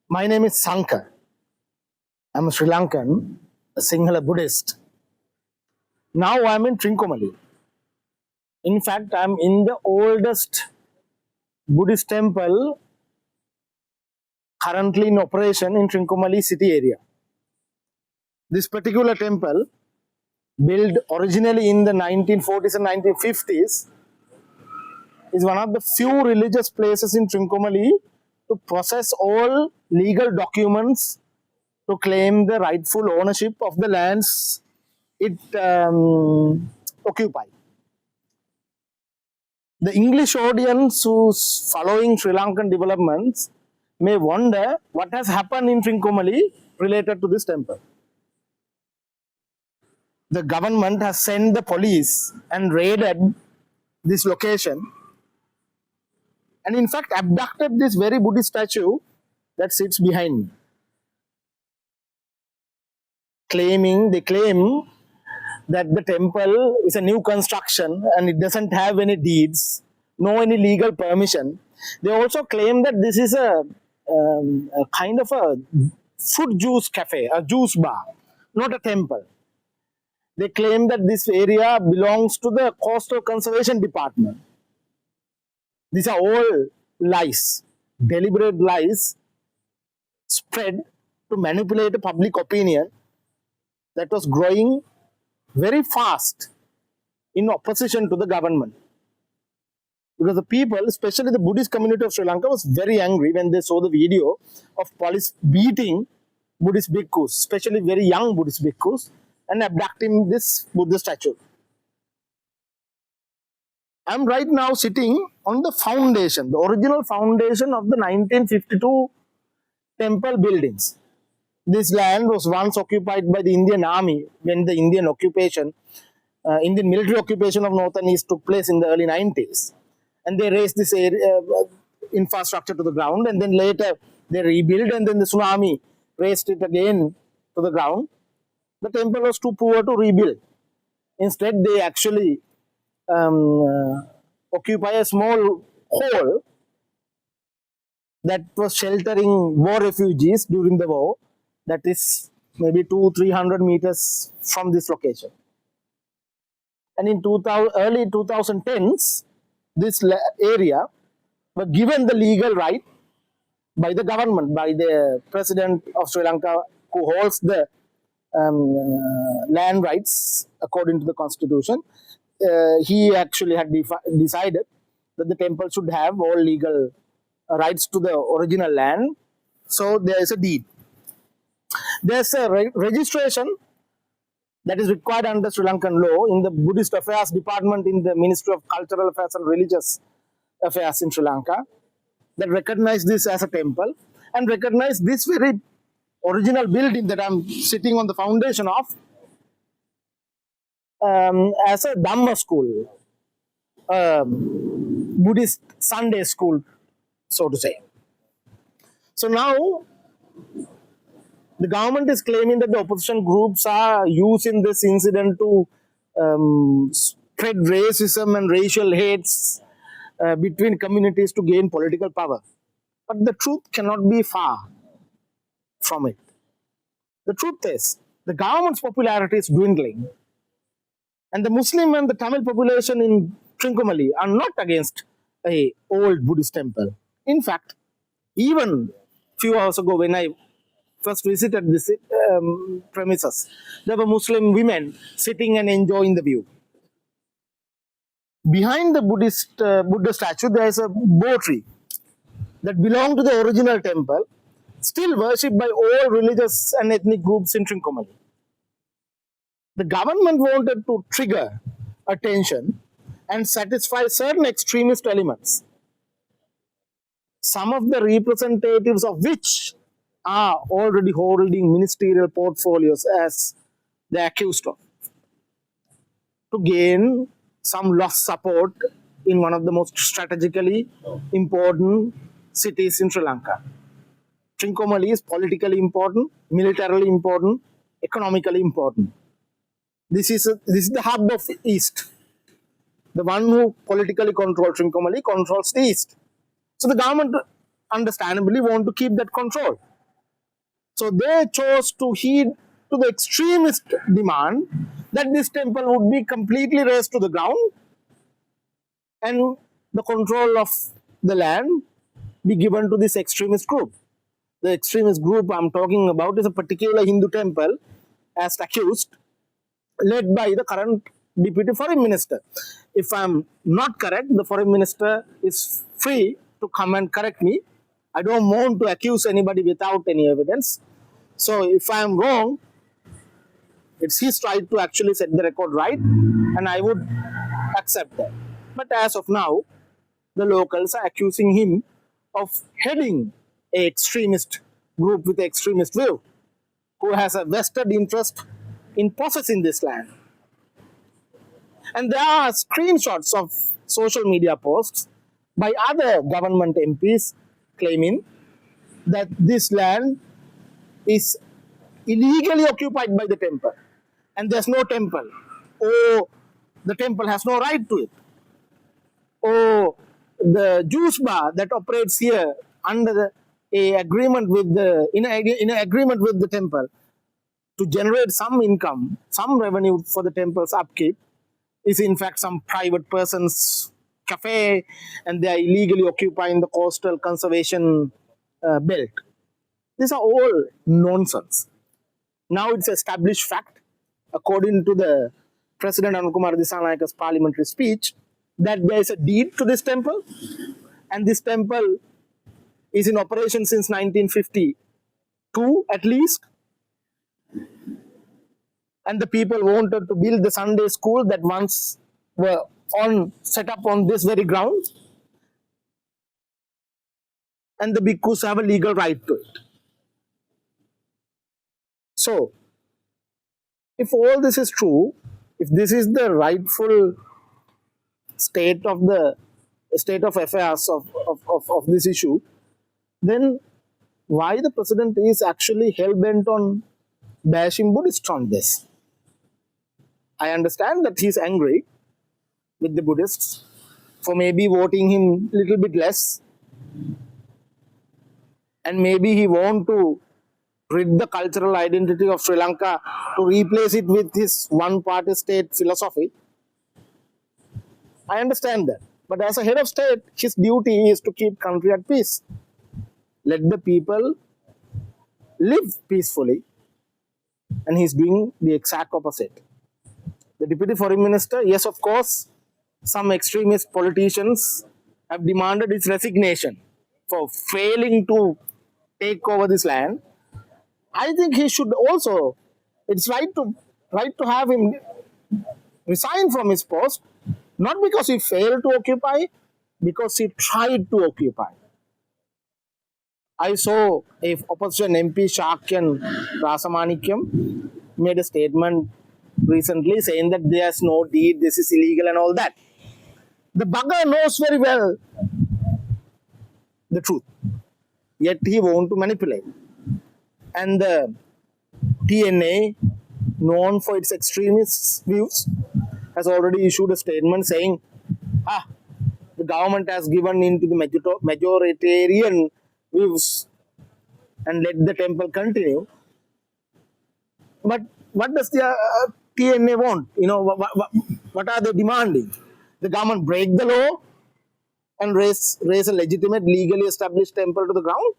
My name is Sankar. I'm a Sri Lankan, a Sinhala Buddhist. Now I'm in Trincomalee. In fact, I'm in the oldest Buddhist temple currently in operation in Trincomalee city area. This particular temple, built originally in the 1940s and 1950s, is one of the few religious places in Trincomalee to process all legal documents to claim the rightful ownership of the lands it occupies. The English audience who's following Sri Lankan developments may wonder what has happened in Trincomalee related to this temple. The government has sent the police and raided this location and in fact abducted this very Buddhist statue that sits behind me. They claim that the temple is a new construction and it doesn't have any deeds, no any legal permission. They also claim that this is a kind of a fruit juice cafe, a juice bar, not a temple. They claim that this area belongs to the Coastal Conservation Department. These are all lies, deliberate lies spread to manipulate public opinion that was growing very fast in opposition to the government. Because the people, especially the Buddhist community of Sri Lanka, was very angry when they saw the video of police beating Buddhist Bikkus, especially very young Buddhist Bikkus, and abducting this Buddha statue. I'm right now sitting on the foundation, the original foundation of the 1952 temple buildings. This land was once occupied by the Indian Army when the Indian military occupation of North and East took place in the early 90s. And they raised this area, infrastructure to the ground, and then later they rebuilt, and then the tsunami raised it again to the ground. The temple was too poor to rebuild. Instead, they actually occupy a small hall that was sheltering war refugees during the war, that is maybe 200-300 meters from this location. And in early 2010s, this area was given the legal right by the government, by the president of Sri Lanka, who holds the land rights according to the constitution. He actually had decided that the temple should have all legal rights to the original land. So there is a deed. There's a registration that is required under Sri Lankan law in the Buddhist Affairs Department in the Ministry of Cultural Affairs and Religious Affairs in Sri Lanka that recognize this as a temple and recognize this very original building that I'm sitting on the foundation of as a Dhamma school, Buddhist Sunday school, so to say. So now the government is claiming that the opposition groups are using this incident to spread racism and racial hates between communities to gain political power. But the truth cannot be far from it. The truth is, the government's popularity is dwindling, and the Muslim and the Tamil population in Trincomalee are not against a old Buddhist temple. In fact, even a few hours ago when I first visited this premises, there were Muslim women sitting and enjoying the view. Behind the Buddha statue, there is a bo tree that belonged to the original temple, still worshipped by all religious and ethnic groups in Trincomalee. The government wanted to trigger attention and satisfy certain extremist elements, some of the representatives of which are already holding ministerial portfolios as they're accused of, to gain some lost support in one of the most strategically important cities in Sri Lanka. Trincomalee is politically important, militarily important, economically important. This is the hub of the East. The one who politically controls Trincomalee controls the East. So the government understandably want to keep that control. So they chose to heed to the extremist demand that this temple would be completely razed to the ground and the control of the land be given to this extremist group. The extremist group I'm talking about is a particular Hindu temple, as accused, led by the current deputy foreign minister. If I'm not correct, the foreign minister is free to come and correct me. I don't want to accuse anybody without any evidence. So if I'm wrong, it's his right to actually set the record right, and I would accept that. But as of now, the locals are accusing him of heading a extremist group with extremist view, who has a vested interest in possessing this land. And there are screenshots of social media posts by other government MPs claiming that this land is illegally occupied by the temple and there's no temple, or the temple has no right to it, or the juice bar that operates here under a agreement with the in a agreement with the temple to generate some income, some revenue for the temple's upkeep, is in fact some private person's cafe, and they are illegally occupying the coastal conservation belt. These are all nonsense. Now it's established fact, according to the President Anukumar Dissanayaka's parliamentary speech, that there is a deed to this temple, and this temple is in operation since 1952 at least. And the people wanted to build the Sunday school that once were set up on this very ground, and the bhikkhus have a legal right to it. So, if all this is true, if this is the rightful state of affairs of this issue, then why the president is actually hell-bent on bashing Buddhists on this? I understand that he's angry with the Buddhists for maybe voting him a little bit less, and maybe he want to rid the cultural identity of Sri Lanka to replace it with his one-party state philosophy. I understand that. But as a head of state, his duty is to keep country at peace. Let the people live peacefully, and he's doing the exact opposite. The deputy foreign minister, yes, of course, some extremist politicians have demanded his resignation for failing to take over this land. I think he should also, it's right to have him resign from his post, not because he failed to occupy, because he tried to occupy. I saw a opposition MP Shakyan Rasamanikyam made a statement recently saying that there's no deed, this is illegal and all that. The bugger knows very well the truth, yet he wants to manipulate. And the TNA, known for its extremist views, has already issued a statement saying, the government has given in to the majoritarian views and let the temple continue. But what does the TNA want? What are they demanding? The government break the law and raise a legitimate, legally established temple to the ground?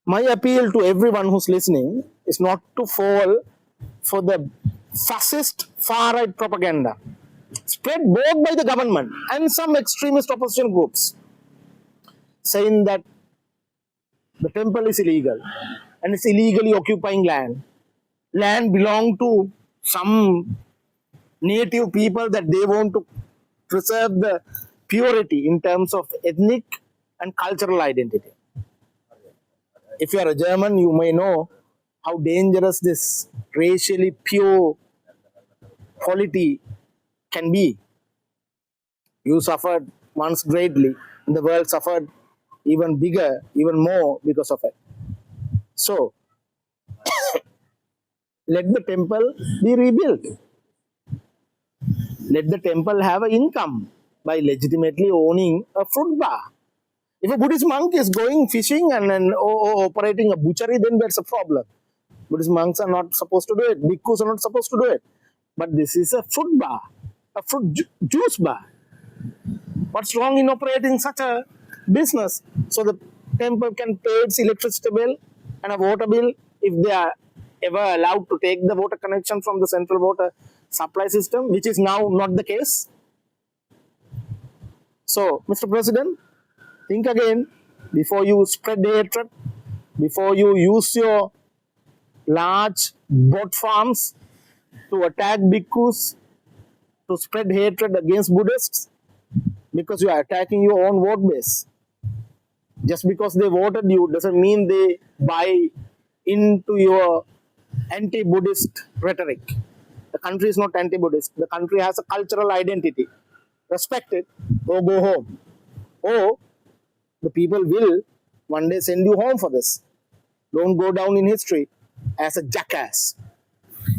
My appeal to everyone who's listening is not to fall for the fascist far-right propaganda spread both by the government and some extremist opposition groups, saying that the temple is illegal and it's illegally occupying land. Land belongs to some native people that they want to preserve the purity in terms of ethnic and cultural identity. If you are a German, you may know how dangerous this racially pure polity can be. You suffered once greatly, and the world suffered even bigger, even more because of it. So, let the temple be rebuilt. Let the temple have an income by legitimately owning a fruit bar. If a Buddhist monk is going fishing and operating a butchery, then that's a problem. Buddhist monks are not supposed to do it. Bhikkhus are not supposed to do it. But this is a fruit bar, a juice bar. What's wrong in operating such a business? So the temple can pay its electricity bill and a water bill if they are ever allowed to take the water connection from the central water supply system, which is now not the case. So, Mr. President, think again before you spread hatred, before you use your large bot farms to attack bhikkhus, to spread hatred against Buddhists, because you are attacking your own vote base. Just because they voted you doesn't mean they buy into your anti-Buddhist rhetoric. The country is not anti-Buddhist. The country has a cultural identity. Respect it or go home. Or the people will one day send you home for this. Don't go down in history as a jackass.